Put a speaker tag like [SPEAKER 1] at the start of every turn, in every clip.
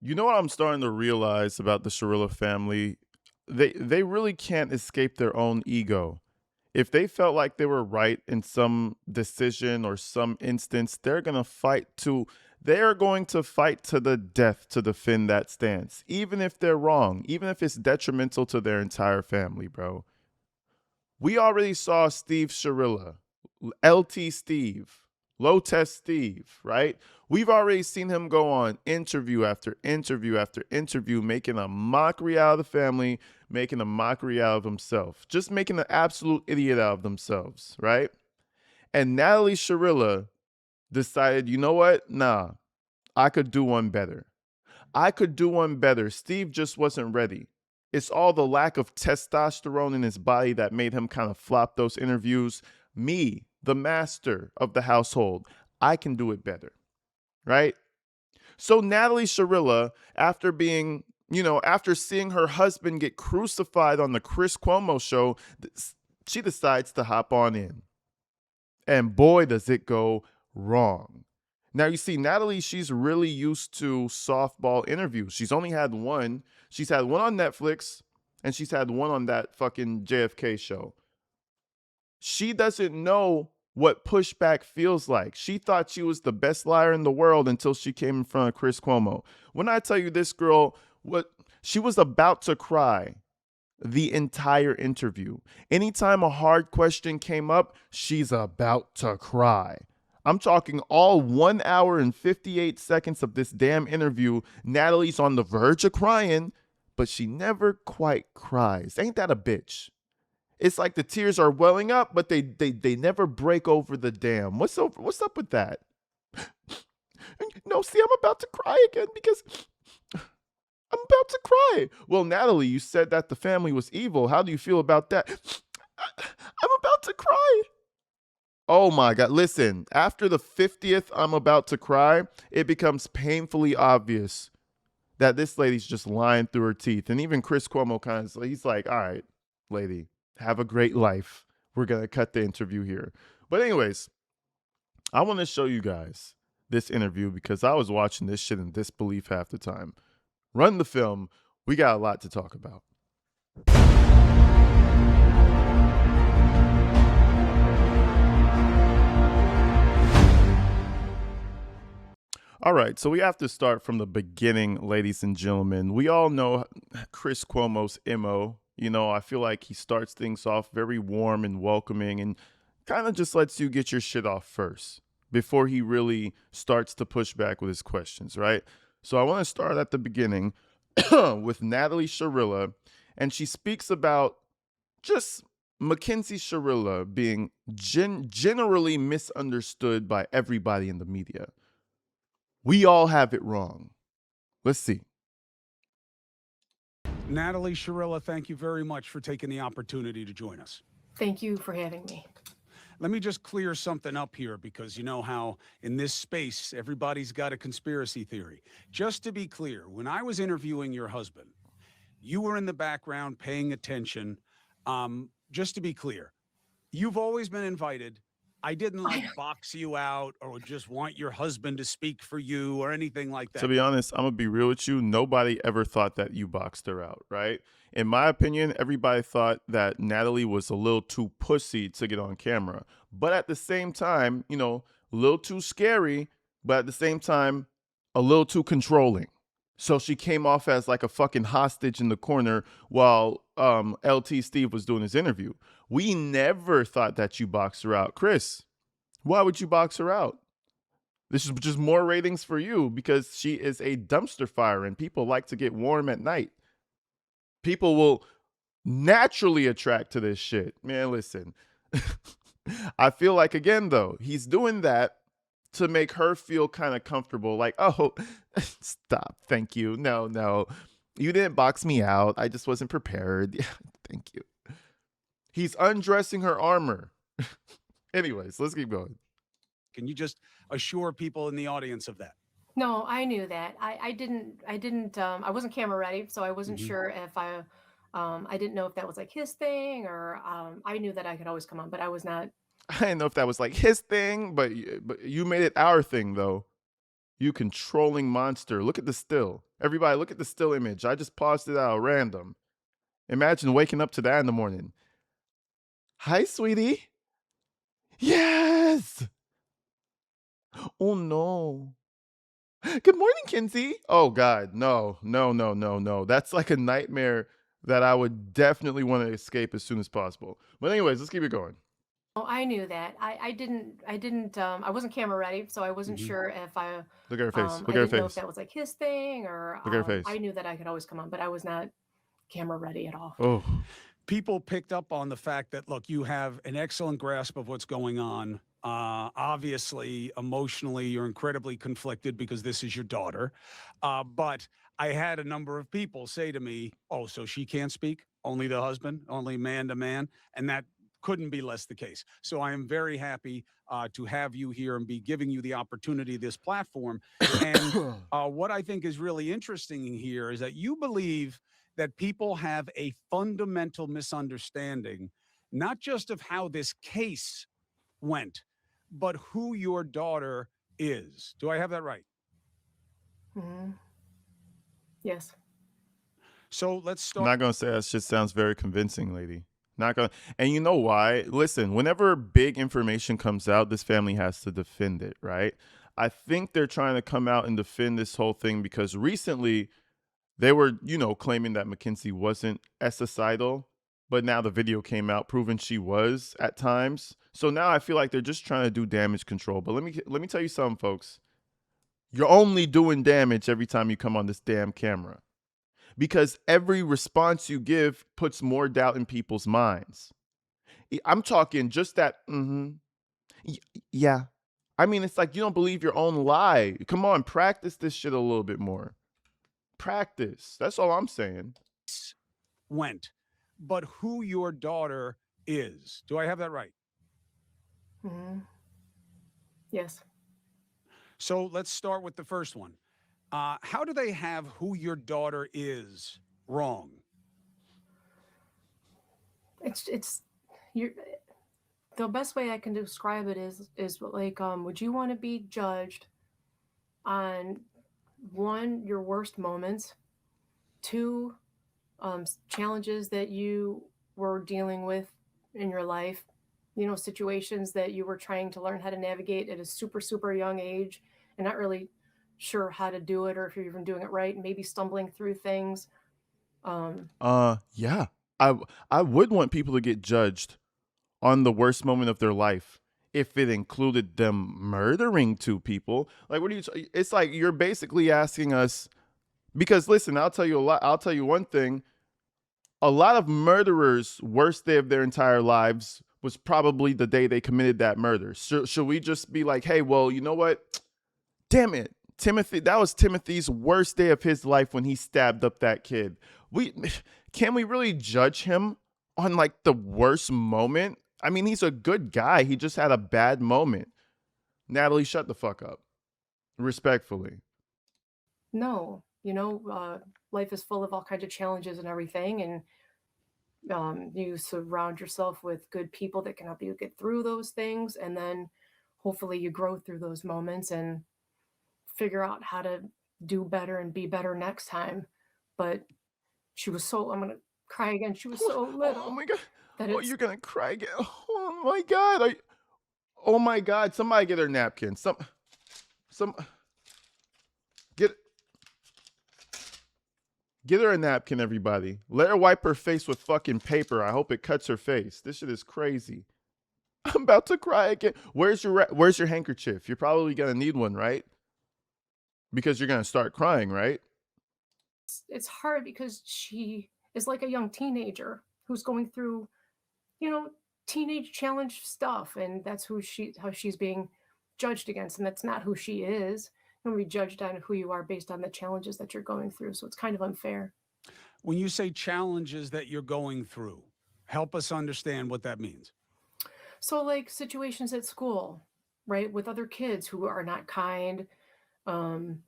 [SPEAKER 1] You know what I'm starting to realize about the Shirllia family? They really can't escape their own ego. If they felt like they were right in some decision or some instance, they are going to fight to the death to defend that stance, even if they're wrong, even if it's detrimental to their entire family, bro. We already saw Steve Shirllia, LT Steve, Low Test Steve, right? We've already seen him go on interview after interview after interview, making a mockery out of the family, making a mockery out of himself, just making an absolute idiot out of themselves, right? And Natalie Shirllia decided, you know what? Nah, I could do one better. I could do one better. Steve just wasn't ready. It's all the lack of testosterone in his body that made him kind of flop those interviews. Me, the master of the household, I can do it better, right? So Natalie Shirllia, after being, after seeing her husband get crucified on the Chris Cuomo show, she decides to hop on in. And boy, does it go wrong. Now, you see, Natalie, she's really used to softball interviews. She's only had one. She's had one on Netflix, and she's had one on that fucking JFK show. She doesn't know what pushback feels like. She thought she was the best liar in the world until she came in front of Chris Cuomo. When I tell you this girl, she was about to cry the entire interview. Anytime a hard question came up, she's about to cry. I'm talking all 1 hour and 58 seconds of this damn interview. Natalie's on the verge of crying, but she never quite cries. Ain't that a bitch? It's like the tears are welling up, but they never break over the dam. What's up with that? No, see, I'm about to cry again because I'm about to cry. Well, Natalie, you said that the family was evil. How do you feel about that? I'm about to cry. Oh my God. Listen, after the 50th I'm about to cry, it becomes painfully obvious that this lady's just lying through her teeth. And even Chris Cuomo he's like, all right, lady, have a great life. We're going to cut the interview here. But anyways, I want to show you guys this interview because I was watching this shit in disbelief half the time. Run the film. We got a lot to talk about. All right, so we have to start from the beginning, ladies and gentlemen. We all know Chris Cuomo's MO. I feel like he starts things off very warm and welcoming and kind of just lets you get your shit off first before he really starts to push back with his questions, right? So I want to start at the beginning with Natalie Shirllia, and she speaks about just Mackenzie Shirllia being generally misunderstood by everybody in the media. We all have it wrong. Let's see.
[SPEAKER 2] Natalie Shirllia, thank you very much for taking the opportunity to join us.
[SPEAKER 3] Thank you for having me.
[SPEAKER 2] Let me just clear something up here because you know how in this space, everybody's got a conspiracy theory. Just to be clear, when I was interviewing your husband, you were in the background paying attention. Just to be clear, you've always been invited. I didn't box you out or just want your husband to speak for you or anything like that.
[SPEAKER 1] To be honest, I'm going to be real with you. Nobody ever thought that you boxed her out, right? In my opinion, everybody thought that Natalie was a little too pussy to get on camera. But at the same time, a little too scary, but at the same time, a little too controlling. So she came off as like a fucking hostage in the corner while LT Steve was doing his interview. We never thought that you boxed her out. Chris, why would you box her out? This is just more ratings for you because she is a dumpster fire and people like to get warm at night. People will naturally attract to this shit. Man, listen. I feel like, again, though, he's doing that to make her feel kind of comfortable. Like, oh, stop. Thank you. No. You didn't box me out. I just wasn't prepared. Thank you. He's undressing her armor. Anyways, let's keep going.
[SPEAKER 2] Can you just assure people in the audience of that?
[SPEAKER 3] No, I knew that. I wasn't camera ready, so I wasn't sure if I didn't know if that was like his thing or I knew that I could always come on, but I was not.
[SPEAKER 1] I didn't know if that was like his thing, but you made it our thing, though. You controlling monster. Look at the still. Everybody, look at the still image. I just paused it out random. Imagine waking up to that in the morning. Hi, sweetie. Yes. Oh no. Good morning, Kinsey. Oh God, no, no, no, no, no. That's like a nightmare that I would definitely want to escape as soon as possible. But anyways, let's keep it going.
[SPEAKER 3] Oh, I knew that. I wasn't camera ready, so I wasn't
[SPEAKER 2] Hmm.
[SPEAKER 3] sure if
[SPEAKER 1] Look at her face. Look
[SPEAKER 3] I
[SPEAKER 1] at her
[SPEAKER 3] didn't know if
[SPEAKER 1] face.
[SPEAKER 3] that was like his thing or
[SPEAKER 1] Look at her face.
[SPEAKER 3] I knew that I could always come on, but I was not camera ready at all.
[SPEAKER 1] Oh,
[SPEAKER 2] People picked up on the fact that, look, you have an excellent grasp of what's going on. Obviously, emotionally, you're incredibly conflicted because this is your daughter. But I had a number of people say to me, oh, so she can't speak? Only the husband, only man to man? And that couldn't be less the case. So I am very happy to have you here and be giving you the opportunity, this platform. And what I think is really interesting here is that you believe that people have a fundamental misunderstanding, not just of how this case went, but who your daughter is. Do I have that right?
[SPEAKER 3] Hmm. Yes.
[SPEAKER 2] So let's
[SPEAKER 1] I'm
[SPEAKER 2] start.
[SPEAKER 1] not gonna say that shit sounds very convincing, lady. Not gonna. And you know why? Listen, whenever big information comes out, this family has to defend it, right? I think they're trying to come out and defend this whole thing because recently they were, claiming that Mackenzie wasn't suicidal, but now the video came out proving she was at times. So now I feel like they're just trying to do damage control. But let me tell you something, folks. You're only doing damage every time you come on this damn camera because every response you give puts more doubt in people's minds. I'm talking just that. Yeah. I mean, it's like you don't believe your own lie. Come on, practice this shit a little bit more. Practice. That's all I'm saying.
[SPEAKER 2] Went, but who your daughter is. Do I have that right?
[SPEAKER 3] Hmm. Yes.
[SPEAKER 2] So let's start with the first one. How do they have who your daughter is wrong?
[SPEAKER 3] It's you're the best way I can describe it is like would you want to be judged on one, your worst moments, two, challenges that you were dealing with in your life, situations that you were trying to learn how to navigate at a super, super young age and not really sure how to do it or if you're even doing it right, maybe stumbling through things. Um,
[SPEAKER 1] Yeah. I would want people to get judged on the worst moment of their life if it included them murdering two people. Like what are you it's like you're basically asking us because listen, I'll tell you one thing. A lot of murderers' worst day of their entire lives was probably the day they committed that murder. Should we just be like, "Hey, well, you know what? Damn it. Timothy, that was Timothy's worst day of his life when he stabbed up that kid. We can we really judge him on like the worst moment? I mean, he's a good guy. He just had a bad moment. Natalie, shut the fuck up. Respectfully.
[SPEAKER 3] no, life is full of all kinds of challenges and everything. And you surround yourself with good people that can help you get through those things. And then hopefully you grow through those moments and figure out how to do better and be better next time. But I'm gonna cry again. She was so
[SPEAKER 1] Oh
[SPEAKER 3] little
[SPEAKER 1] my god.
[SPEAKER 3] that
[SPEAKER 1] Oh,
[SPEAKER 3] it's
[SPEAKER 1] you're gonna cry again. Oh my god. Oh my god. Somebody get her napkin. Some get Get her a napkin, everybody. Let her wipe her face with fucking paper. I hope it cuts her face. This shit is crazy. I'm about to cry again. Where's your handkerchief? You're probably gonna need one, right? Because you're gonna start crying, right?
[SPEAKER 3] it's hard because she is like a young teenager who's going through, you know, teenage challenge stuff, and that's how she's being judged against, and that's not who she is. You want to be judged on who you are based on the challenges that you're going through. So it's kind of unfair.
[SPEAKER 2] When you say challenges that you're going through, help us understand what that means.
[SPEAKER 3] So like situations at school, right, with other kids who are not kind, um,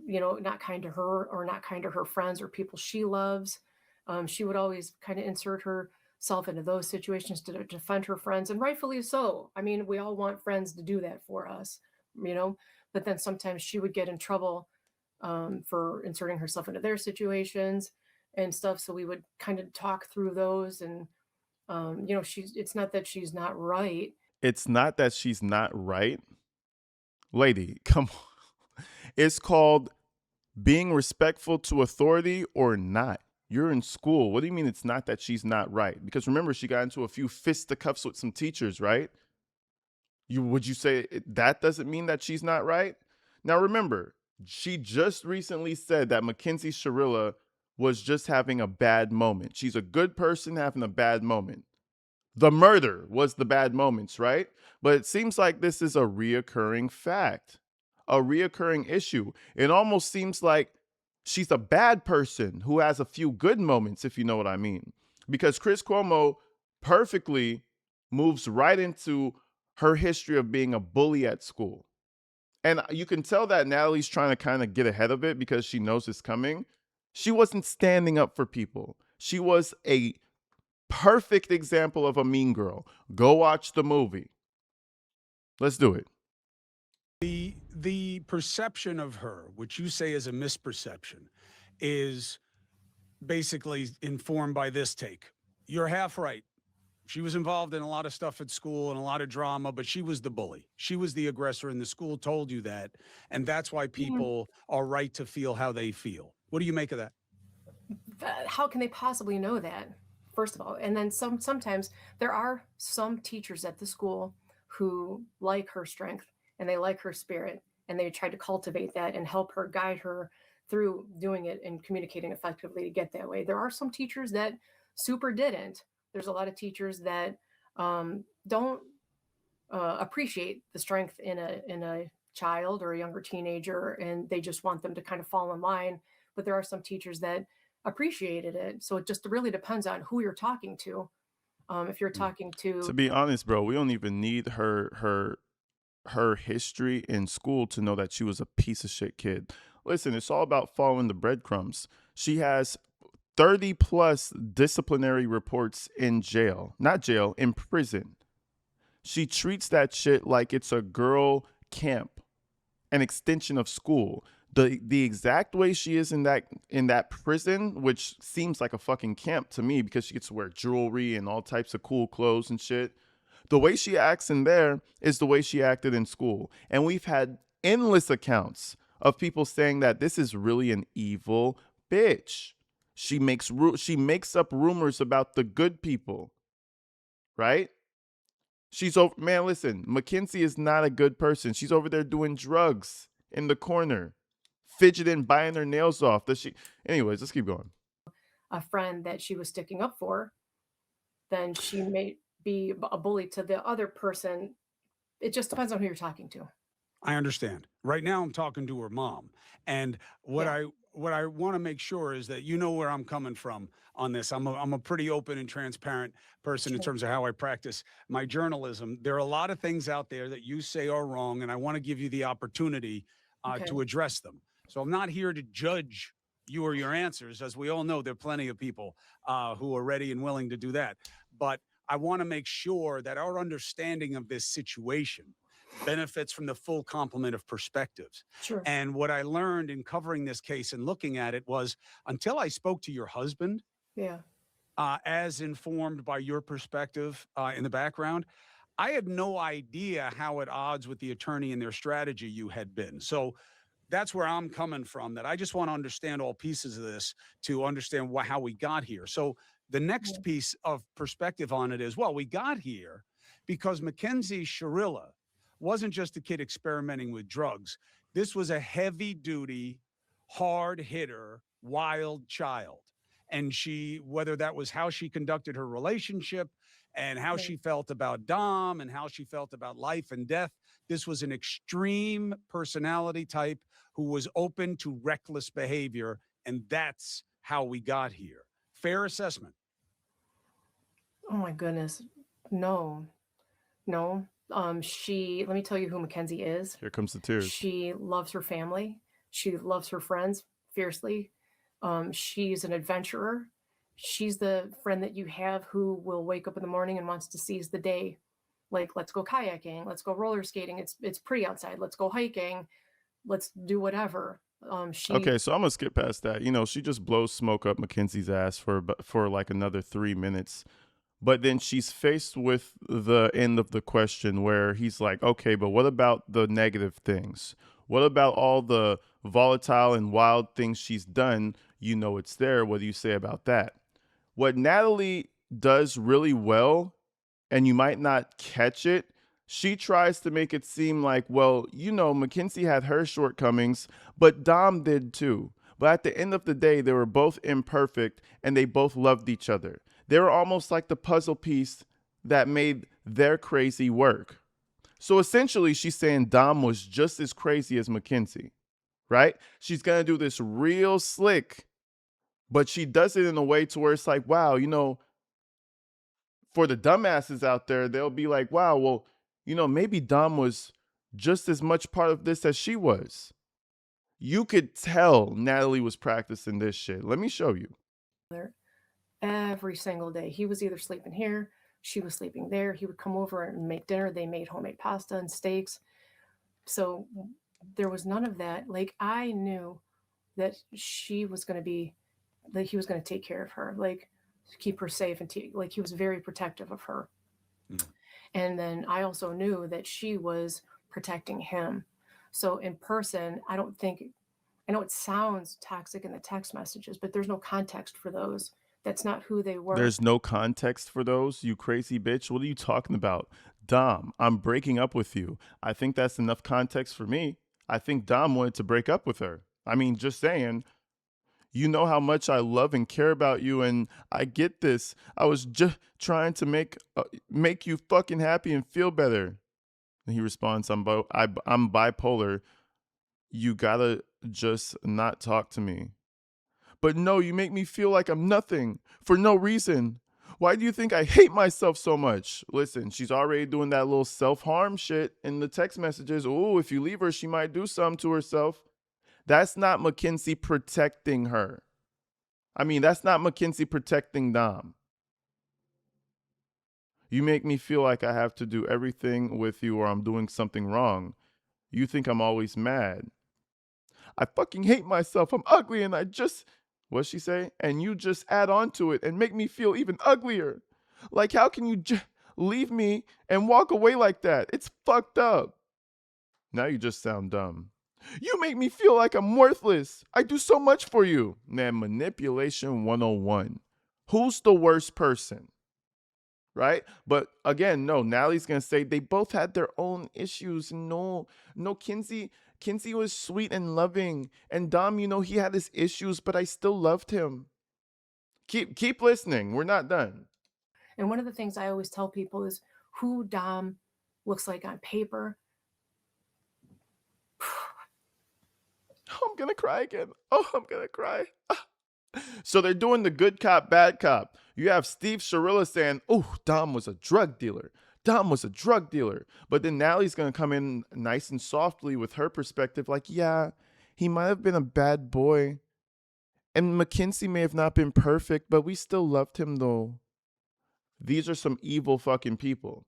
[SPEAKER 3] not kind to her or not kind to her friends or people she loves. She would always kind of insert herself into those situations to defend her friends, and rightfully so. I mean, we all want friends to do that for us, you know. But then sometimes she would get in trouble for inserting herself into their situations and stuff. So we would kind of talk through those, and it's not that she's not right.
[SPEAKER 1] It's not that she's not right. Lady, come on. It's called being respectful to authority or not. You're in school. What do you mean it's not that she's not right? Because remember, she got into a few fisticuffs with some teachers, right? Would you say that doesn't mean that she's not right? Now remember, she just recently said that Mackenzie Shirllia was just having a bad moment. She's a good person having a bad moment. The murder was the bad moments, right? But it seems like this is a reoccurring fact, a reoccurring issue. It almost seems like she's a bad person who has a few good moments, if you know what I mean. Because Chris Cuomo perfectly moves right into her history of being a bully at school. And you can tell that Natalie's trying to kind of get ahead of it because she knows it's coming. She wasn't standing up for people. She was a perfect example of a mean girl. Go watch the movie. Let's do it.
[SPEAKER 2] The perception of her, which you say is a misperception, is basically informed by this take. You're half right. She was involved in a lot of stuff at school and a lot of drama, but she was the bully. She was the aggressor, and the school told you that. And that's why
[SPEAKER 3] Mm,
[SPEAKER 2] people are right to feel how they feel. What do you make of that?
[SPEAKER 3] how can they possibly know that? First of all, and then sometimes there are some teachers at the school who like her strength and they like her spirit, and they try to cultivate that and help her, guide her through doing it and communicating effectively to get that way. There are some teachers that super didn't. There's a lot of teachers that don't appreciate the strength in a child or a younger teenager, and they just want them to kind of fall in line. But there are some teachers that appreciated it. So it just really depends on who you're talking to. If you're talking
[SPEAKER 1] To
[SPEAKER 3] to,
[SPEAKER 1] be honest, bro, we don't even need her history in school to know that she was a piece of shit kid. Listen, it's all about following the breadcrumbs. She has 30 plus disciplinary reports in jail, not jail, in prison. She treats that shit like it's a girl camp, an extension of school. The exact way she is in that prison, which seems like a fucking camp to me because she gets to wear jewelry and all types of cool clothes and shit. The way she acts in there is the way she acted in school. And we've had endless accounts of people saying that this is really an evil bitch. She makes up rumors about the good people, right? She's over, man, listen, Mackenzie is not a good person. She's over there doing drugs in the corner, fidgeting, buying her nails off. Does she? Anyways, let's keep going.
[SPEAKER 3] a friend that she was sticking up for, then she may be a bully to the other person. It just depends on who you're talking to.
[SPEAKER 2] I understand. Right now I'm talking to her mom. And what
[SPEAKER 3] Yeah.
[SPEAKER 2] I what I want to make sure is that you know where I'm coming from on this. I'm a pretty open and transparent person in
[SPEAKER 3] Sure.
[SPEAKER 2] terms of how I practice my journalism. There are a lot of things out there that you say are wrong, and I want to give you the opportunity
[SPEAKER 3] Okay.
[SPEAKER 2] to address them. So I'm not here to judge you or your answers. As we all know, there are plenty of people who are ready and willing to do that. But I want to make sure that our understanding of this situation benefits from the full complement of perspectives.
[SPEAKER 3] Sure.
[SPEAKER 2] And what I learned in covering this case and looking at it was until I spoke to your husband,
[SPEAKER 3] Yeah.
[SPEAKER 2] as informed by your perspective in the background, I had no idea how at odds with the attorney and their strategy you had been. So that's where I'm coming from. That I just want to understand all pieces of this to understand how we got here. So the
[SPEAKER 3] Yeah.
[SPEAKER 2] next piece of perspective on it is, well, we got here because Mackenzie Shirllia wasn't just a kid experimenting with drugs. This was a heavy duty, hard hitter, wild child. And she, whether that was how she conducted her relationship and how
[SPEAKER 3] Yeah.
[SPEAKER 2] she felt about Dom and how she felt about life and death, this was an extreme personality type who was open to reckless behavior. And that's how we got here. Fair assessment.
[SPEAKER 3] Oh my goodness. No. No. Let me tell you who Mackenzie is.
[SPEAKER 1] Here comes the tears.
[SPEAKER 3] She loves her family. She loves her friends fiercely. She's an adventurer. She's the friend that you have who will wake up in the morning and wants to seize the day. Like, let's go kayaking, let's go roller skating. It's pretty outside. Let's go hiking. Let's do whatever. She
[SPEAKER 1] Okay, so I'm gonna skip past that. You know, she just blows smoke up Mackenzie's ass for like another 3 minutes. But then she's faced with the end of the question where he's like, okay, but what about the negative things? What about all the volatile and wild things she's done? You know, it's there. What do you say about that? What Natalie does really well, and you might not catch it, she tries to make it seem like, well, you know, Mackenzie had her shortcomings, but Dom did too. But at the end of the day, they were both imperfect and they both loved each other. They were almost like the puzzle piece that made their crazy work. So essentially, she's saying Dom was just as crazy as Mackenzie, right? She's going to do this real slick, but she does it in a way to where it's like, wow, you know, for the dumbasses out there, they'll be like, wow, well, you know, maybe Dom was just as much part of this as she was. You could tell Natalie was practicing this shit. Let me show you.
[SPEAKER 3] every single day. He was either sleeping here, she was sleeping there. He would come over and make dinner. They made homemade pasta and steaks. So there was none of that. Like I knew that she was going to be, that he was going to take care of her, like keep her safe and like he was very protective of her.
[SPEAKER 2] Mm.
[SPEAKER 3] And then I also knew that she was protecting him. So in person, I don't think, I know it sounds toxic in the text messages, but there's no context for those. That's not who they were.
[SPEAKER 1] There's no context for those, you crazy bitch. What are you talking about? Dom, I'm breaking up with you. I think that's enough context for me. I think Dom wanted to break up with her. I mean, just saying. You know how much I love and care about you, and I get this. I was just trying to make you fucking happy and feel better. And he responds, I'm bipolar. You gotta just not talk to me. But no, you make me feel like I'm nothing for no reason. Why do you think I hate myself so much? Listen, she's already doing that little self-harm shit in the text messages. Oh, if you leave her, she might do something to herself. That's not Mackenzie protecting her. I mean, that's not Mackenzie protecting Dom. You make me feel like I have to do everything with you or I'm doing something wrong. You think I'm always mad. I fucking hate myself. I'm ugly and I just, what'd she say? And you just add on to it and make me feel even uglier. Like, how can you leave me and walk away like that? It's fucked up. Now you just sound dumb. You make me feel like I'm worthless. I do so much for you. Man, manipulation 101. Who's the worst person? Right? But again, no, Natalie's going to say they both had their own issues. No, Kinsey was sweet and loving. And Dom, you know, he had his issues, but I still loved him. Keep listening. We're not done.
[SPEAKER 3] And one of the things I always tell people is who Dom looks like on paper.
[SPEAKER 1] Oh, I'm going to cry again. Oh, I'm going to cry. So they're doing the good cop, bad cop. You have Steve Shirllia saying, oh, Dom was a drug dealer. Dom was a drug dealer. But then Natalie's going to come in nice and softly with her perspective, like, yeah, he might have been a bad boy. And Mackenzie may have not been perfect, but we still loved him, though. These are some evil fucking people.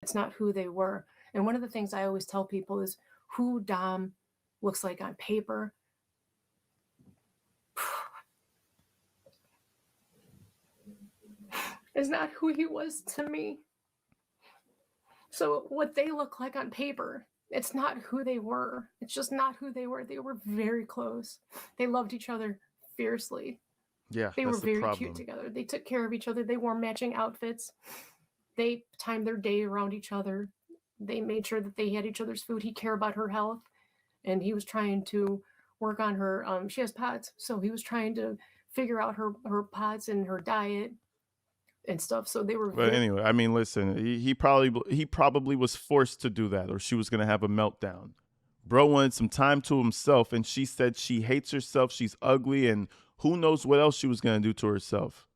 [SPEAKER 3] It's not who they were. And one of the things I always tell people is who Dom looks like on paper. Is not who he was to me. So what they look like on paper, it's not who they were. It's just not who they were. They were very close. They loved each other fiercely.
[SPEAKER 1] Yeah,
[SPEAKER 3] They were
[SPEAKER 1] that's the
[SPEAKER 3] very
[SPEAKER 1] problem.
[SPEAKER 3] cute together. They took care of each other. They wore matching outfits. They timed their day around each other. They made sure that they had each other's food. He cared about her health, and he was trying to work on her. She has POTS, so he was trying to figure out her POTS and her diet and stuff. So they were.
[SPEAKER 1] But anyway, I mean, listen, he probably was forced to do that, or she was gonna have a meltdown. Bro wanted some time to himself, and she said she hates herself, she's ugly, and who knows what else she was gonna do to herself.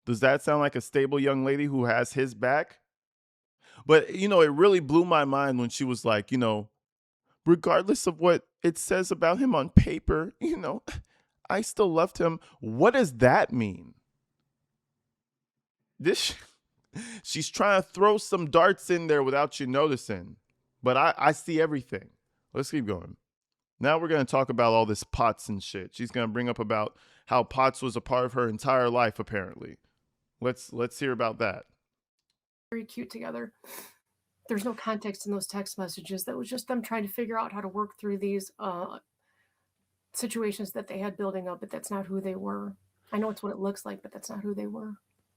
[SPEAKER 1] Does that sound like a stable young lady who has his back? But you know, it really blew my mind when she was like, you know, regardless of what it says about him on paper, you know, I still loved him. What does that mean? She's trying to throw some darts in there without you noticing. But I see everything. Let's keep going. Now we're going to talk about all this POTS and shit. She's going to bring up about how POTS was a part of her entire life, apparently. Let's hear about that.
[SPEAKER 3] Very cute together. There's no context in those text messages. That was just them trying to figure out how to work through these situations that they had building up, but that's not who they were. I know it's what it looks like, but that's not who they were.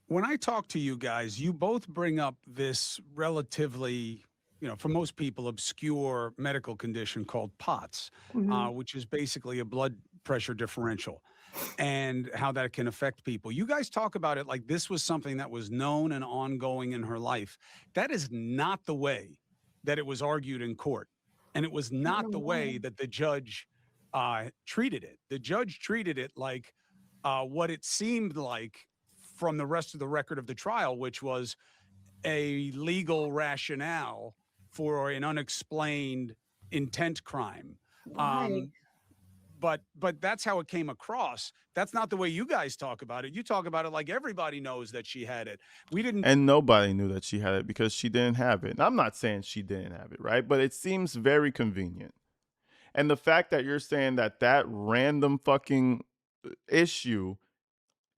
[SPEAKER 2] When I talk to you guys, you both bring up this relatively, for most people, obscure medical condition called POTS, which is basically a blood pressure differential, and how that can affect people. You guys talk about it like this was something that was known and ongoing in her life. That is not the way that it was argued in court. And it was not the way that the judge treated it. The judge treated it like what it seemed like from the rest of the record of the trial, which was a legal rationale for an unexplained intent crime.
[SPEAKER 3] Why?
[SPEAKER 2] But that's how it came across. That's not the way you guys talk about it. You talk about it like everybody knows that she had it. We didn't.
[SPEAKER 1] And nobody knew that she had it because she didn't have it. And I'm not saying she didn't have it, right? But it seems very convenient. And the fact that you're saying that that random fucking issue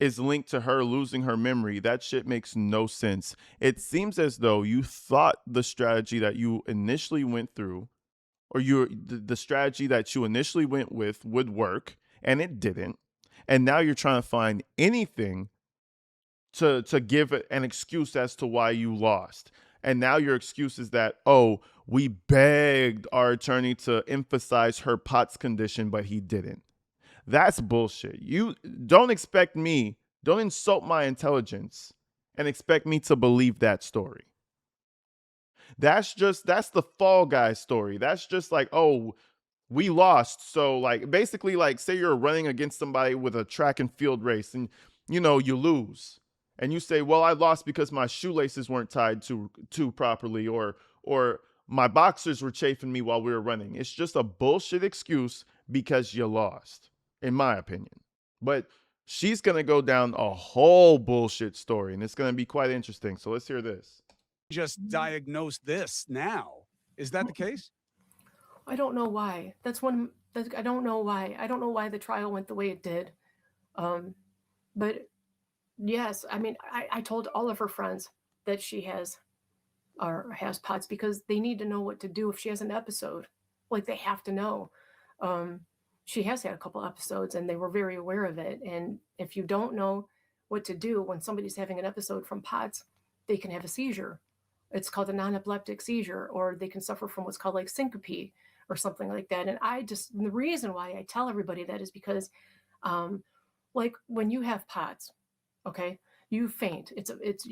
[SPEAKER 1] is linked to her losing her memory, that shit makes no sense. It seems as though you thought the strategy that you initially went through, or the strategy that you initially went with would work, and it didn't. And now you're trying to find anything to give an excuse as to why you lost. And now your excuse is that, oh, we begged our attorney to emphasize her POTS condition, but he didn't. That's bullshit. You don't expect me, don't insult my intelligence and expect me to believe that story. That's the Fall Guy story. That's just like, oh, we lost. So like basically like say you're running against somebody with a track and field race and you lose. And you say, well, I lost because my shoelaces weren't tied to properly or my boxers were chafing me while we were running. It's just a bullshit excuse because you lost, in my opinion. But she's going to go down a whole bullshit story, and it's going to be quite interesting. So let's hear this.
[SPEAKER 2] Just diagnose this now. Is that the case?
[SPEAKER 3] I don't know why. I don't know why. I don't know why the trial went the way it did. But yes, I mean, I told all of her friends that she has POTS because they need to know what to do if she has an episode. Like they have to know. She has had a couple episodes and they were very aware of it. And if you don't know what to do when somebody's having an episode from POTS, they can have a seizure. It's called a non-epileptic seizure, or they can suffer from what's called like syncope or something like that. And the reason why I tell everybody that is because, like when you have POTS, okay, you faint.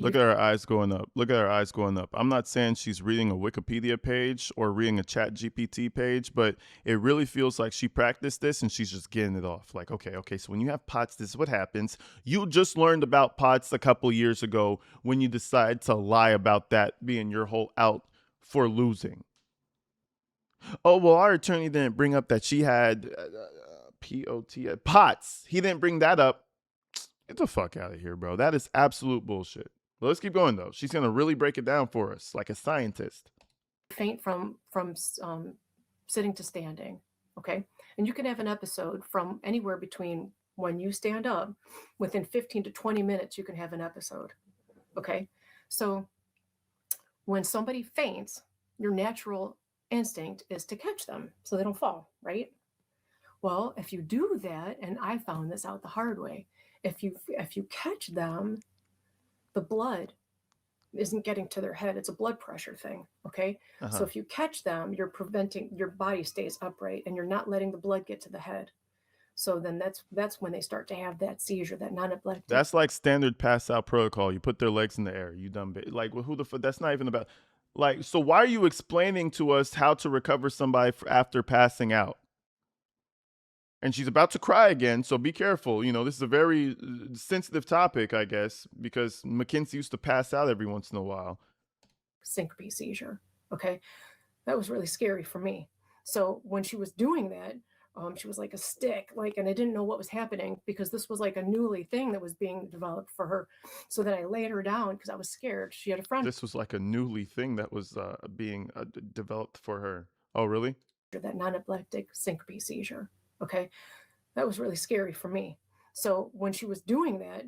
[SPEAKER 1] Look at her eyes going up. Look at her eyes going up. I'm not saying she's reading a Wikipedia page or reading a Chat GPT page, but it really feels like she practiced this and she's just getting it off. Like, okay, so when you have POTS, this is what happens. You just learned about POTS a couple years ago when you decide to lie about that being your whole out for losing. Oh, well, our attorney didn't bring up that she had POTS. He didn't bring that up. Get the fuck out of here, bro. That is absolute bullshit. But let's keep going, though. She's going to really break it down for us like a scientist.
[SPEAKER 3] Faint from sitting to standing, okay? And you can have an episode from anywhere between when you stand up, within 15 to 20 minutes, you can have an episode, okay? So when somebody faints, your natural instinct is to catch them so they don't fall, right? Well, if you do that, and I found this out the hard way, if you catch them, the blood isn't getting to their head. It's a blood pressure thing, okay? So if you catch them, you're preventing, your body stays upright and you're not letting the blood get to the head. So then that's when they start to have that seizure, that non-epileptic.
[SPEAKER 1] That's like standard pass out protocol. You put their legs in the air. You dumb bitch. Like, well, who the fuck? That's not even about. Like, so why are you explaining to us how to recover somebody after passing out? And she's about to cry again, so be careful. This is a very sensitive topic, I guess, because Mackenzie used to pass out every once in a while.
[SPEAKER 3] Syncope seizure, okay? That was really scary for me. So when she was doing that, she was like a stick, and I didn't know what was happening because this was like a newly thing that was being developed for her. So then I laid her down because I was scared. She had a friend.
[SPEAKER 1] This was like a newly thing that was being developed for her. Oh, really?
[SPEAKER 3] that non-epileptic syncope seizure. Okay. That was really scary for me. So when she was doing that,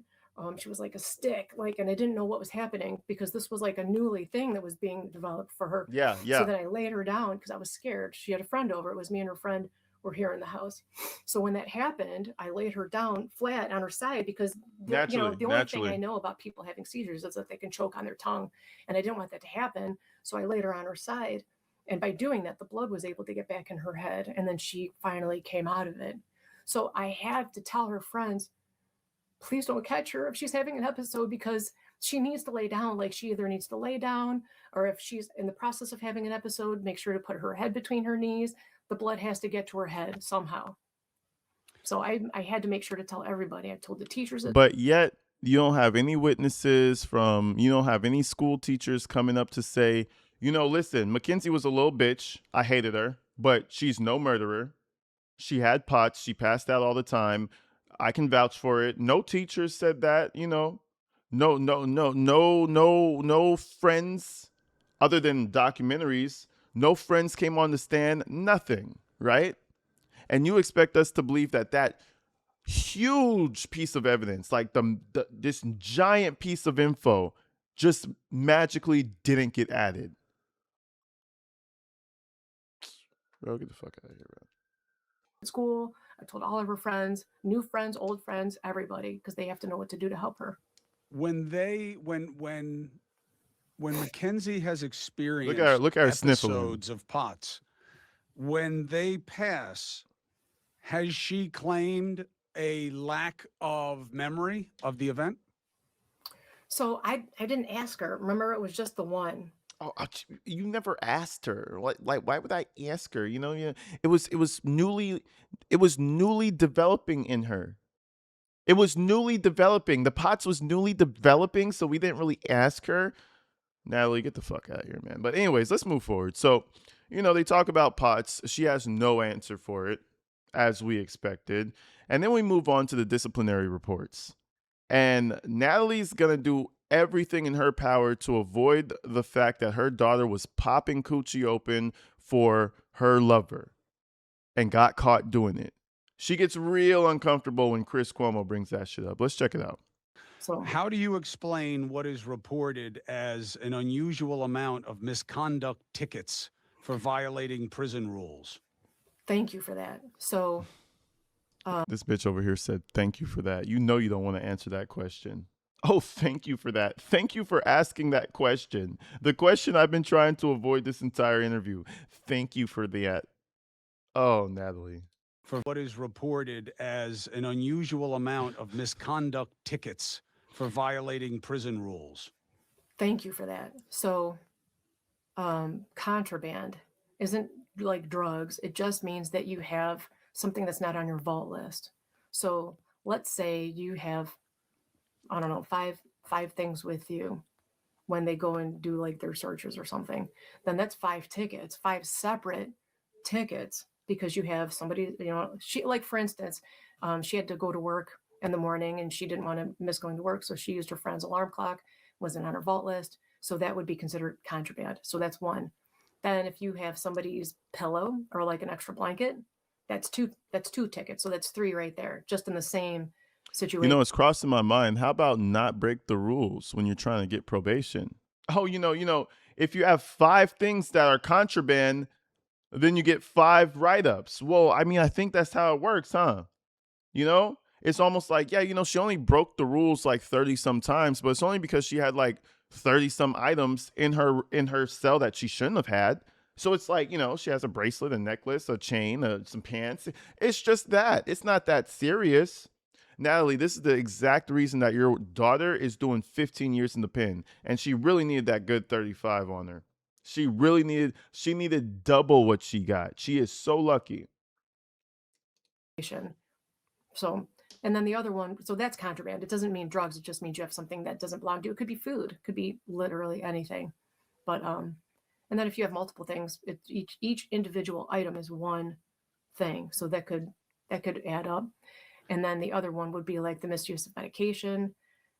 [SPEAKER 3] she was like a stick, like, and I didn't know what was happening because this was like a newly thing that was being developed for her.
[SPEAKER 1] Yeah,
[SPEAKER 3] So
[SPEAKER 1] yeah.
[SPEAKER 3] then I laid her down because I was scared. She had a friend over. It was me and her friend were here in the house. So when that happened, I laid her down flat on her side because
[SPEAKER 1] Naturally,
[SPEAKER 3] the only thing I
[SPEAKER 1] naturally.
[SPEAKER 3] know about people having seizures is that they can choke on their tongue, and I didn't want that to happen. So I laid her on her side, and by doing that, the blood was able to get back in her head, and then she finally came out of it. So I had to tell her friends, please don't catch her if she's having an episode because she needs to lay down. Like she either needs to lay down, or if she's in the process of having an episode, make sure to put her head between her knees. The blood has to get to her head somehow. So I had to make sure to tell everybody. I told the teachers that.
[SPEAKER 1] But yet, you don't have any witnesses you don't have any school teachers coming up to say, listen, Mackenzie was a little bitch. I hated her, but she's no murderer. She had pots. She passed out all the time. I can vouch for it. No teachers said that. No, no, no, no, no, no friends other than documentaries. No friends came on the stand. Nothing, right? And you expect us to believe that huge piece of evidence, like this giant piece of info, just magically didn't get added. Bro, get the fuck out of here, bro.
[SPEAKER 3] School. I told all of her friends, new friends, old friends, everybody, because they have to know what to do to help her.
[SPEAKER 2] When Mackenzie has
[SPEAKER 1] Look
[SPEAKER 2] experienced
[SPEAKER 1] at her sniffling.
[SPEAKER 2] episodes of POTS, when they pass, has she claimed a lack of memory of the event?
[SPEAKER 3] So I didn't ask her. Remember, it was just the one.
[SPEAKER 1] Oh, you never asked her. Like, why would I ask her? It was newly developing in her. It was newly developing. The POTS was newly developing, so we didn't really ask her. Natalie, get the fuck out of here, man. But anyways, let's move forward. So, they talk about POTS. She has no answer for it, as we expected. And then we move on to the disciplinary reports. And Natalie's going to do everything in her power to avoid the fact that her daughter was popping coochie open for her lover and got caught doing it. She gets real uncomfortable when Chris Cuomo brings that shit up. Let's check it out.
[SPEAKER 2] So, how do you explain what is reported as an unusual amount of misconduct tickets for violating prison rules?
[SPEAKER 3] Thank you for that. So,
[SPEAKER 1] this bitch over here said, thank you for that. You don't want to answer that question. Oh, thank you for that. Thank you for asking that question. The question I've been trying to avoid this entire interview. Thank you for that. Oh, Natalie.
[SPEAKER 2] For what is reported as an unusual amount of misconduct tickets for violating prison rules.
[SPEAKER 3] Thank you for that. So, contraband isn't like drugs. It just means that you have something that's not on your vault list. So let's say you have, I don't know, five things with you when they go and do like their searches or something. Then that's 5 tickets, 5 separate tickets, because you have somebody, she, like for instance, she had to go to work in the morning and she didn't want to miss going to work. So she used her friend's alarm clock, wasn't on her vault list. So that would be considered contraband. So that's 1. Then if you have somebody's pillow or like an extra blanket, that's 2 tickets. So that's 3 right there, just in the same situation.
[SPEAKER 1] It's crossing my mind. How about not break the rules when you're trying to get probation? Oh, if you have 5 things that are contraband, then you get 5 write-ups. Well, I mean, I think that's how it works, huh? It's almost like, yeah, she only broke the rules like 30 some times, but it's only because she had like 30 some items in her cell that she shouldn't have had. So it's like, she has a bracelet, a necklace, a chain, some pants. It's just that. It's not that serious. Natalie, this is the exact reason that your daughter is doing 15 years in the pen, and she really needed that good 35 on her. She needed double what she got. She is so lucky.
[SPEAKER 3] So, and then the other one, so that's contraband. It doesn't mean drugs. It just means you have something that doesn't belong to you. It could be food. It could be literally anything. But, and then if you have multiple things, each individual item is 1 thing. So that could add up. And then the other one would be like the misuse of medication.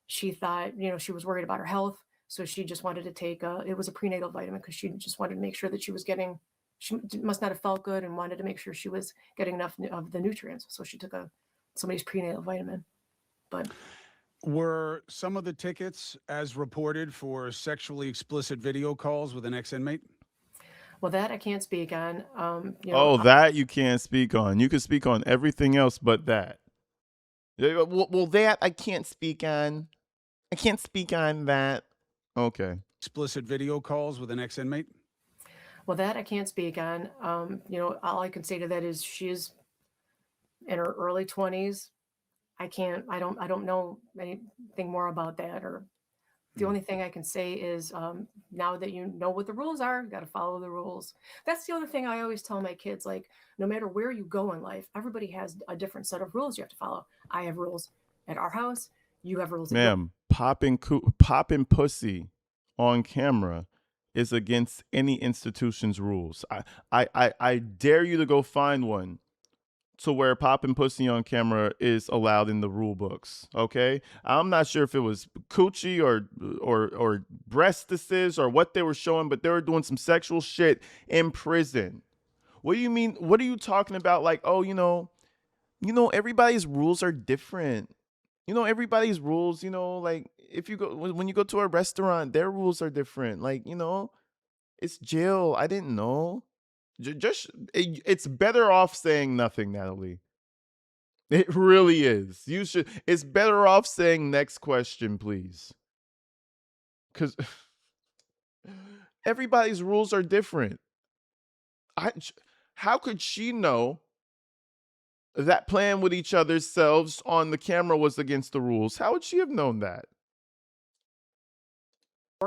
[SPEAKER 3] She thought, she was worried about her health. So she just wanted to take it was a prenatal vitamin because she just wanted to make sure that she was getting she must not have felt good and wanted to make sure she was getting enough of the nutrients. So she took somebody's prenatal vitamin. But
[SPEAKER 2] Were some of the tickets as reported for sexually explicit video calls with an ex-inmate?
[SPEAKER 3] well, that I can't speak on.
[SPEAKER 1] Oh, that you can't speak on. You can speak on everything else but that. Well, that I can't speak on. I can't speak on that. Okay.
[SPEAKER 2] Explicit video calls with an ex-inmate?
[SPEAKER 3] Well, that I can't speak on. All I can say to that is she's in her early 20s. I don't know anything more about that. Or the only thing I can say is now that you know what the rules are, you got to follow the rules. That's the other thing I always tell my kids. Like, no matter where you go in life, everybody has a different set of rules you have to follow. I have rules at our house. You have rules at your.
[SPEAKER 1] Ma'am, popping pussy on camera is against any institution's rules. I dare you to go find one to where popping pussy on camera is allowed in the rule books. Okay, I'm not sure if it was coochie or breastises or what they were showing, but they were doing some sexual shit in prison. What do you mean? What are you talking about? Like, oh, everybody's rules are different. Everybody's rules. Like if you go when you go to a restaurant, their rules are different. Like, it's jail. I didn't know. It's better off saying nothing, Natalie. It really is. It's better off saying next question, please. Because everybody's rules are different. How could she know that playing with each other's selves on the camera was against the rules? How would she have known that?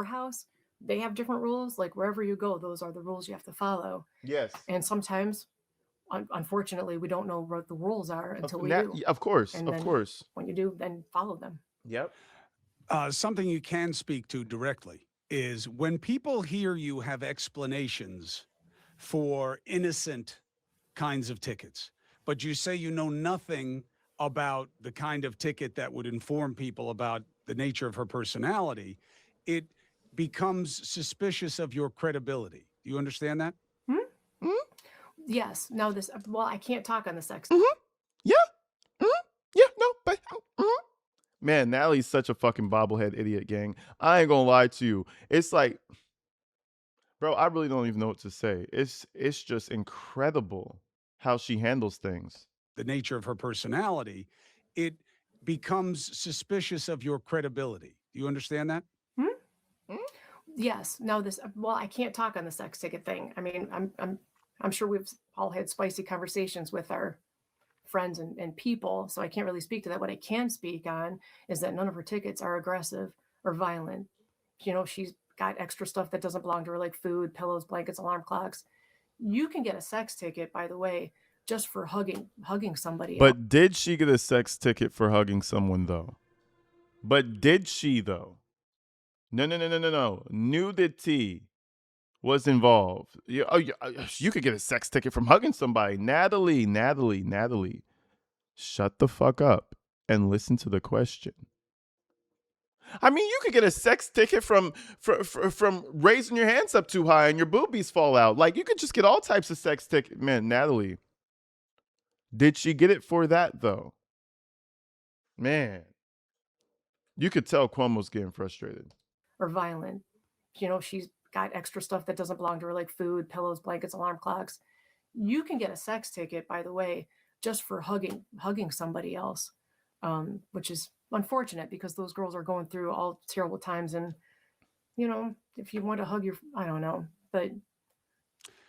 [SPEAKER 3] House, they have different rules. Like wherever you go, those are the rules you have to follow.
[SPEAKER 1] Yes.
[SPEAKER 3] And sometimes, unfortunately, we don't know what the rules are until we do.
[SPEAKER 1] Of course,
[SPEAKER 3] And
[SPEAKER 1] of
[SPEAKER 3] then
[SPEAKER 1] course.
[SPEAKER 3] when you do, then follow them.
[SPEAKER 1] Yep.
[SPEAKER 2] Something you can speak to directly is when people hear you have explanations for innocent kinds of tickets, but you say you know nothing about the kind of ticket that would inform people about the nature of her personality, it becomes suspicious of your credibility. Do you understand that?
[SPEAKER 3] Yes. Now I can't talk on the sex.
[SPEAKER 1] Yeah. Yeah. No, but. Man, Natalie's such a fucking bobblehead idiot, gang. I ain't gonna lie to you. It's like, bro, I really don't even know what to say. It's just incredible how she handles things.
[SPEAKER 2] The nature of her personality, it becomes suspicious of your credibility. Do you understand that?
[SPEAKER 3] Yes. Now I can't talk on the sex ticket thing. I mean, I'm sure we've all had spicy conversations with our friends and people, so I can't really speak to that. What I can speak on is that none of her tickets are aggressive or violent. She's got extra stuff that doesn't belong to her, like food, pillows, blankets, alarm clocks. You can get a sex ticket, by the way, just for hugging somebody else.
[SPEAKER 1] But did she get a sex ticket for hugging someone, though? But did she, though? No. Nudity was involved. You could get a sex ticket from hugging somebody. Natalie. Shut the fuck up and listen to the question. I mean, you could get a sex ticket from raising your hands up too high and your boobies fall out. Like, you could just get all types of sex ticket. Man, Natalie, did she get it for that, though? Man, you could tell Cuomo's getting frustrated.
[SPEAKER 3] Or violent. She's got extra stuff that doesn't belong to her, like food, pillows, blankets, alarm clocks. You can get a sex ticket, by the way, just for hugging somebody else, which is unfortunate because those girls are going through all terrible times. And if you want to hug I don't know, but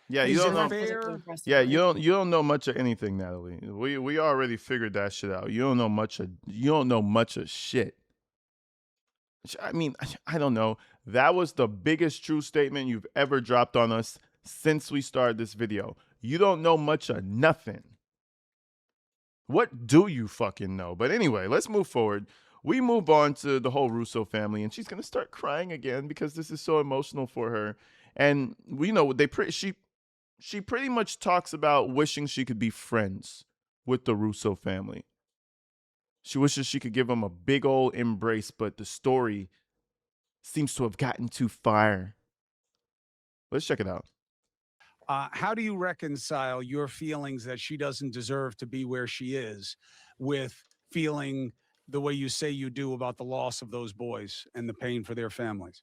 [SPEAKER 1] yeah, you don't know. Yeah, you don't know much of anything, Natalie. We already figured that shit out. You don't know much of shit. I mean, I don't know. That was the biggest true statement you've ever dropped on us since we started this video. You don't know much of nothing. What do you fucking know? But anyway, let's move forward. We move on to the whole Russo family, and she's gonna start crying again because this is so emotional for her. And we know she pretty much talks about wishing she could be friends with the Russo family. She wishes she could give them a big old embrace, but the story seems to have gotten too far. Let's check it out.
[SPEAKER 2] How do you reconcile your feelings that she doesn't deserve to be where she is with feeling the way you say you do about the loss of those boys and the pain for their families?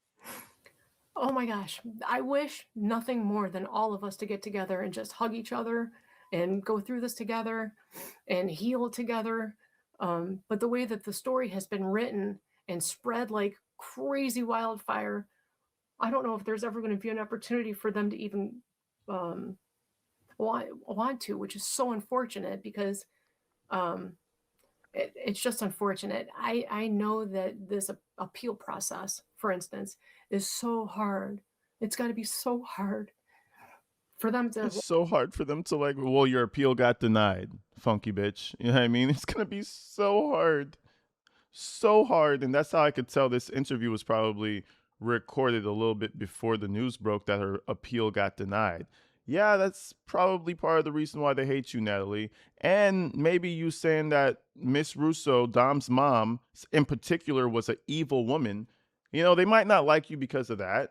[SPEAKER 3] Oh my gosh. I wish nothing more than all of us to get together and just hug each other and go through this together and heal together. But the way that the story has been written and spread like crazy wildfire, I don't know if there's ever going to be an opportunity for them to even um, want to, which is so unfortunate because um, it's just unfortunate. I know that this appeal process, for instance, is so hard. It's got to be so hard for them to.
[SPEAKER 1] It's so hard for them to like, well, your appeal got denied, funky bitch. You know what I mean? It's gonna be so hard. So hard. And that's how I could tell this interview was probably recorded a little bit before the news broke that her appeal got denied. Yeah, that's probably part of the reason why they hate you, Natalie. And maybe you saying that Miss Russo, Dom's mom in particular, was an evil woman. You know, they might not like you because of that.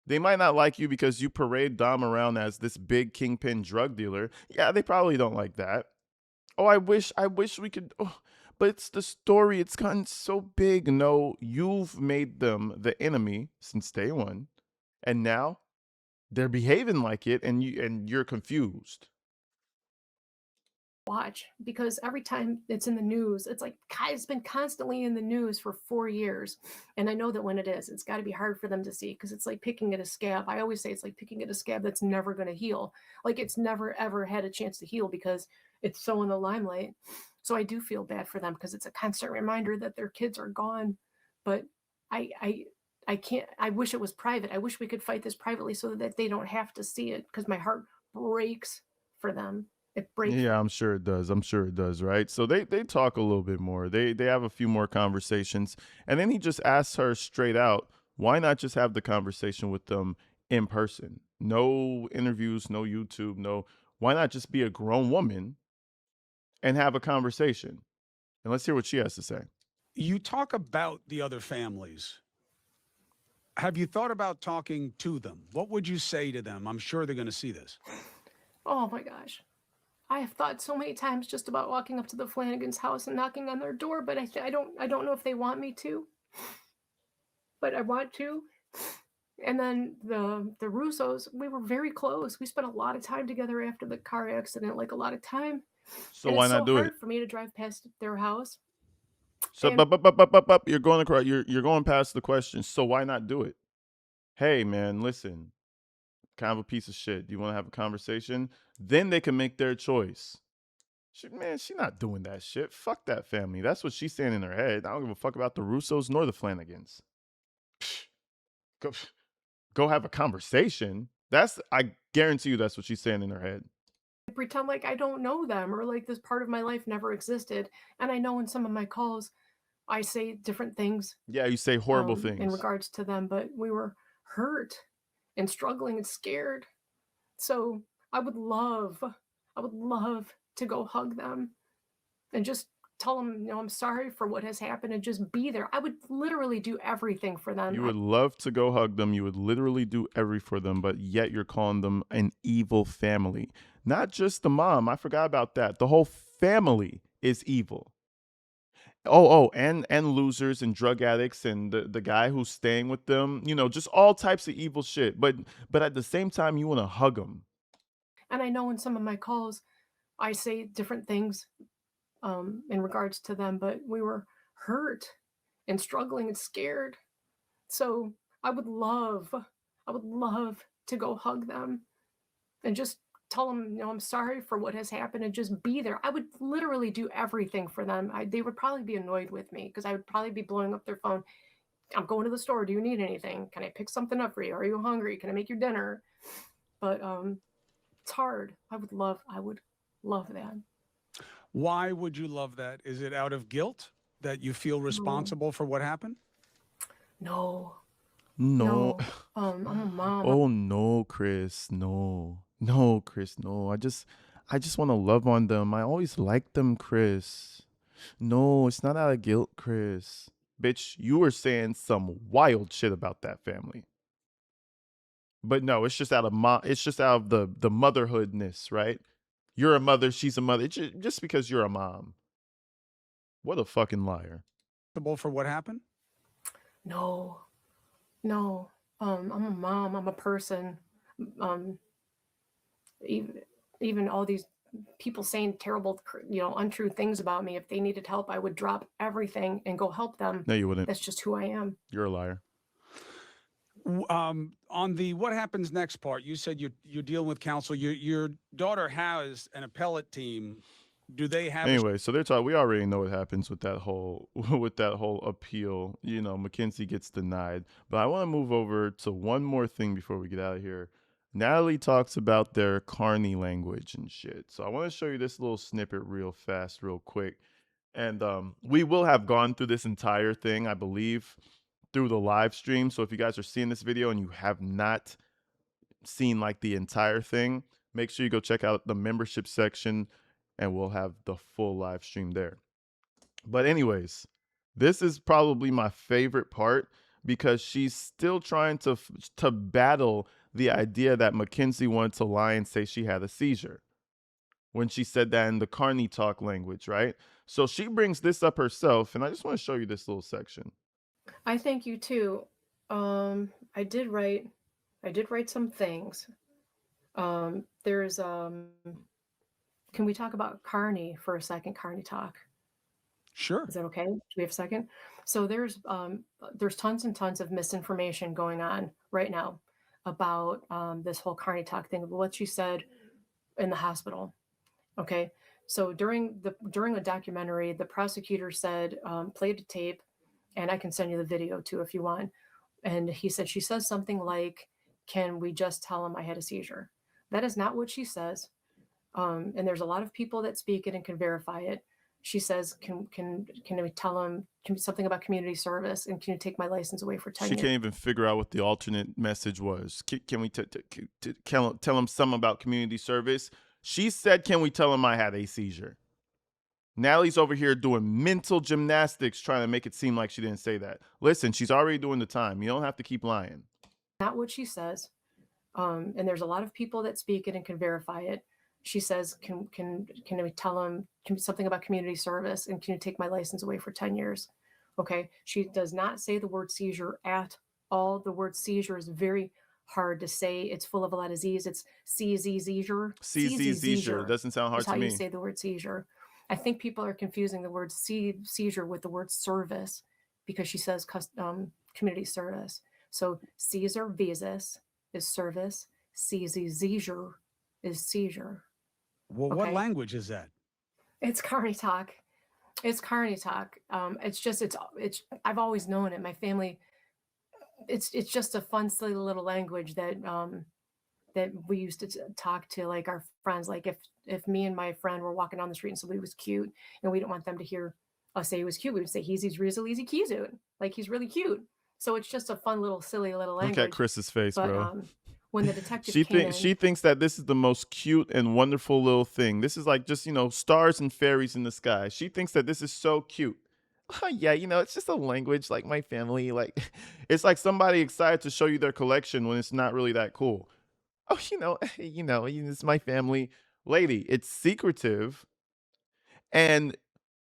[SPEAKER 1] They might not like you because you parade Dom around as this big kingpin drug dealer. Yeah, they probably don't like that. Oh, I wish we could. Oh, but it's the story. It's gotten so big. No, you've made them the enemy since day one, and now they're behaving like it, and you're confused.
[SPEAKER 3] Watch because every time it's in the news, it's like it's been constantly in the news for 4 years. And I know that when it is, it's got to be hard for them to see because it's like picking at a scab. I always say it's like picking at a scab that's never going to heal. Like it's never ever had a chance to heal because it's so in the limelight. So I do feel bad for them because it's a constant reminder that their kids are gone. But I I can't. I wish it was private. I wish we could fight this privately so that they don't have to see it because my heart breaks for them. It breaks.
[SPEAKER 1] Yeah, I'm sure it does. I'm sure it does, right? So they talk a little bit more. They have a few more conversations, and then he just asks her straight out, why not just have the conversation with them in person? No interviews, no YouTube, no. Why not just be a grown woman and have a conversation? And let's hear what she has to say.
[SPEAKER 2] You talk about the other families. Have you thought about talking to them? What would you say to them? I'm sure they're going to see this.
[SPEAKER 3] Oh my gosh. I have thought so many times just about walking up to the Flanagan's house and knocking on their door, but I don't know if they want me to, but I want to. And then the Russos, we were very close. We spent a lot of time together after the car accident, like a lot of time.
[SPEAKER 1] So
[SPEAKER 3] And
[SPEAKER 1] why
[SPEAKER 3] it's
[SPEAKER 1] not
[SPEAKER 3] so
[SPEAKER 1] do it?
[SPEAKER 3] hard for me to drive past their house.
[SPEAKER 1] So
[SPEAKER 3] And
[SPEAKER 1] you're going across you're going past the question. So why not do it? Hey man, listen. Kind of a piece of shit. You want to have a conversation? Then they can make their choice. Man, she not doing that shit. Fuck that family. That's what she's saying in her head. I don't give a fuck about the Russos nor the Flanagans. Psh, Go, go have a conversation. I guarantee you that's what she's saying in her head.
[SPEAKER 3] pretend like I don't know them or like this part of my life never existed. And I know in some of my calls, I say different things
[SPEAKER 1] Yeah, you say horrible
[SPEAKER 3] in
[SPEAKER 1] things.
[SPEAKER 3] regards to them, but we were hurt and struggling and scared. So I would love to go hug them and just tell them, you know, I'm sorry for what has happened and just be there. I would literally do everything for them.
[SPEAKER 1] You would love to go hug them. You would literally do every for them, but yet you're calling them an evil family. Not just the mom. I forgot about that. The whole family is evil. And losers and drug addicts and the guy who's staying with them. You know, just all types of evil shit. But at the same time, you want to hug them.
[SPEAKER 3] And I know in some of my calls, I say different things in regards to them, but we were hurt and struggling and scared. So I would love to go hug them and just tell them, you know, I'm sorry for what has happened and just be there. I would literally do everything for them. They would probably be annoyed with me because I would probably be blowing up their phone. I'm going to the store. Do you need anything? Can I pick something up for you? Are you hungry? Can I make you dinner? But it's hard. I would love that.
[SPEAKER 2] Why would you love that? Is it out of guilt that you feel
[SPEAKER 3] No,
[SPEAKER 2] responsible for what happened?
[SPEAKER 3] no,
[SPEAKER 1] No.
[SPEAKER 3] no. I'm a mom.
[SPEAKER 1] Oh no, Chris. No. No, Chris. No. I just want to love on them. I always like them, Chris. No, it's not out of guilt, Chris. Bitch, you were saying some wild shit about that family. But no, it's just out of it's just out of the motherhoodness, right? You're a mother, she's a mother. Just because you're a mom. What a fucking liar.
[SPEAKER 2] For what happened?
[SPEAKER 3] No, no. I'm a mom. I'm a person. Um, even even all these people saying terrible, untrue things about me. If they needed help, I would drop everything and go help them.
[SPEAKER 1] No, you wouldn't.
[SPEAKER 3] That's just who I am.
[SPEAKER 1] You're a liar.
[SPEAKER 2] On the what happens next part, you said you're dealing with counsel. Your daughter has an appellate team. Do they have?
[SPEAKER 1] Anyway, so they're talking. We already know what happens with that whole appeal. You know, Mackenzie gets denied. But I want to move over to one more thing before we get out of here. Natalie talks about their Carney language and shit. So I want to show you this little snippet real fast, real quick. And we will have gone through this entire thing, I believe, through the live stream. So if you guys are seeing this video and you have not seen like the entire thing, make sure you go check out the membership section and we'll have the full live stream there. But anyways, this is probably my favorite part because she's still trying to battle the idea that Mackenzie wanted to lie and say she had a seizure when she said that in the Carney talk language, right? So she brings this up herself, and I just want to show you this little section.
[SPEAKER 3] I thank you too. I did write some things. There's can we talk about Carney for a second? Carney talk.
[SPEAKER 2] Sure.
[SPEAKER 3] Is that okay? Do we have a second? So there's tons and tons of misinformation going on right now about this whole Carney talk thing, what she said in the hospital. Okay. So during a documentary, the prosecutor said, played a tape, and I can send you the video too if you want. And he said, she says something like, can we just tell him I had a seizure? That is not what she says. And there's a lot of people that speak it and can verify it. She says, can we tell him something about community service, and can you take my license away for 10 years?
[SPEAKER 1] She can't even figure out what the alternate message was. Can we tell him something about community service? She said, can we tell him I had a seizure? Natalie's over here doing mental gymnastics trying to make it seem like she didn't say that. Listen, she's already doing the time. You don't have to keep lying.
[SPEAKER 3] Not what she says. And there's a lot of people that speak it and can verify it. She says, can we tell him something about community service, and can you take my license away for 10 years? Okay. She does not say the word seizure at all. The word seizure is very hard to say. It's full of a lot of Z's. It's seizure.
[SPEAKER 1] Seizure. Doesn't sound hard to me.
[SPEAKER 3] How you say the word seizure. I think people are confusing the word seizure with the word service because she says community service. So Caesar visas is service. Seizure is seizure.
[SPEAKER 2] Well, okay. What language is that?
[SPEAKER 3] It's Carney talk. It's Carney talk. It's I've always known it. My family, it's just a fun, silly little language that that we used to talk to like our friends. Like if me and my friend were walking down the street and somebody was cute and we didn't want them to hear us say he was cute, we would say he's really cute. Like he's really cute. So it's just a fun little silly little language.
[SPEAKER 1] Look at Chris's face, bro.
[SPEAKER 3] When the detective
[SPEAKER 1] she thinks that this is the most cute and wonderful little thing. This is like just, stars and fairies in the sky. She thinks that this is so cute. Oh, yeah, it's just a language like my family. Like it's like somebody excited to show you their collection when it's not really that cool. Oh, it's my family. Lady, it's secretive. And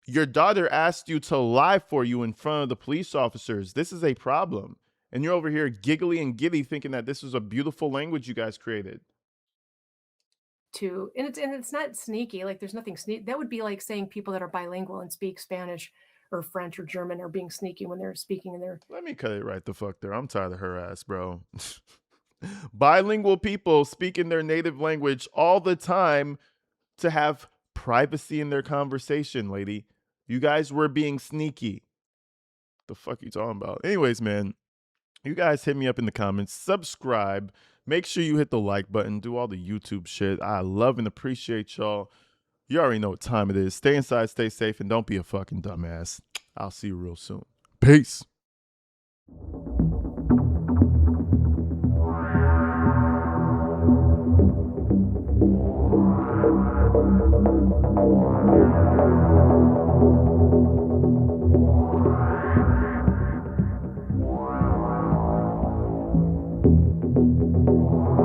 [SPEAKER 1] your daughter asked you to lie for you in front of the police officers. This is a problem. And you're over here giggly and giddy thinking that this is a beautiful language you guys created.
[SPEAKER 3] And it's not sneaky. Like there's nothing sneaky. That would be like saying people that are bilingual and speak Spanish or French or German are being sneaky when they're speaking in their.
[SPEAKER 1] Let me cut it right the fuck there. I'm tired of her ass, bro. Bilingual people speak in their native language all the time to have privacy in their conversation, lady. You guys were being sneaky. The fuck you talking about? Anyways, man. You guys hit me up in the comments, subscribe, make sure you hit the like button, do all the YouTube shit. I love and appreciate y'all. You already know what time it is. Stay inside, stay safe, and don't be a fucking dumbass. I'll see you real soon. Peace.